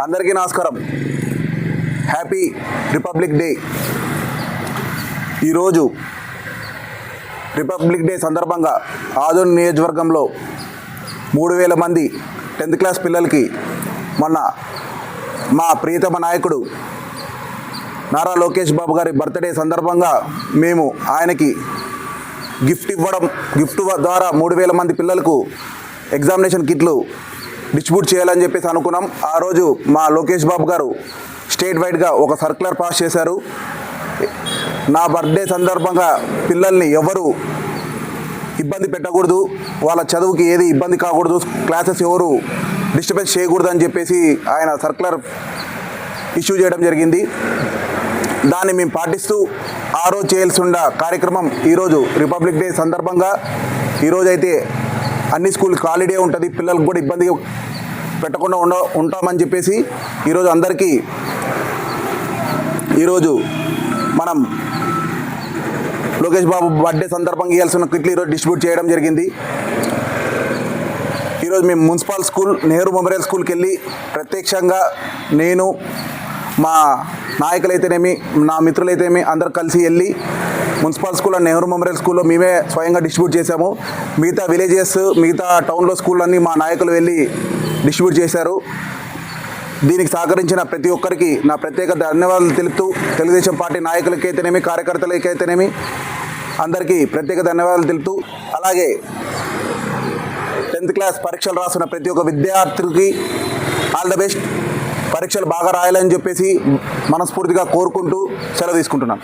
అందరికీ నమస్కారం. Happy republic day. ఈరోజు రిపబ్లిక్ డే సందర్భంగా ఆదోని నియోజకవర్గంలో 3000 మంది 10th క్లాస్ పిల్లలకి మొన్న మా ప్రియతమ నాయకుడు నారా లోకేష్ బాబు గారి బర్త్డే సందర్భంగా మేము ఆయనకి గిఫ్ట్ ద్వారా 3000 మంది పిల్లలకు ఎగ్జామినేషన్ కిట్లు డిస్ట్రిబ్యూట్ చేయాలని చెప్పేసి అనుకున్నాం. ఆ రోజు మా లోకేష్ బాబు గారు స్టేట్ వైడ్గా ఒక సర్క్యులర్ పాస్ చేశారు. నా బర్త్డే సందర్భంగా పిల్లల్ని ఎవరు ఇబ్బంది పెట్టకూడదు, వాళ్ళ చదువుకి ఏది ఇబ్బంది కాకూడదు, క్లాసెస్ ఎవరు డిస్టర్బెన్స్ చేయకూడదు అని చెప్పేసి ఆయన సర్క్యులర్ ఇష్యూ చేయడం జరిగింది. దాన్ని మేము పాటిస్తూ ఆ రోజు చేయాల్సి ఉన్న కార్యక్రమం ఈరోజు రిపబ్లిక్ డే సందర్భంగా ఈరోజైతే అన్ని స్కూల్కి హాలిడే ఉంటుంది, పిల్లలకు కూడా ఇబ్బంది పెట్టకుండా ఉంటామని చెప్పేసి ఈరోజు అందరికీ ఈరోజు మనం లోకేష్ బాబు బర్త్డే సందర్భంగా ఇవ్వాల్సిన కిట్లు ఈరోజు డిస్ట్రిబ్యూట్ చేయడం జరిగింది. ఈరోజు మేము మున్సిపల్ స్కూల్ నెహ్రూ మెమోరియల్ స్కూల్కి వెళ్ళి ప్రత్యక్షంగా నేను మా నాయకులైతేనేమి నా మిత్రులైతేనేమి అందరు కలిసి వెళ్ళి municipal school and Nehru memorial స్కూల్లో మేమే స్వయంగా డిస్ట్రిబ్యూట్ చేశాము. మిగతా విలేజెస్ మిగతా టౌన్లో స్కూళ్ళన్నీ మా నాయకులు వెళ్ళి డిస్ట్రిబ్యూట్ చేశారు. దీనికి సహకరించిన ప్రతి ఒక్కరికి నా ప్రత్యేక ధన్యవాదాలు తెలుపుతూ తెలుగుదేశం పార్టీ నాయకులకైతేనేమి కార్యకర్తలకైతేనేమి అందరికీ ప్రత్యేక ధన్యవాదాలు తెలుపుతూ అలాగే 10th క్లాస్ పరీక్షలు రాస్తున్న ప్రతి ఒక్క విద్యార్థులకి ఆల్ ద బెస్ట్, పరీక్షలు బాగా రాయాలని చెప్పేసి మనస్ఫూర్తిగా కోరుకుంటూ సెలవు తీసుకుంటున్నాను.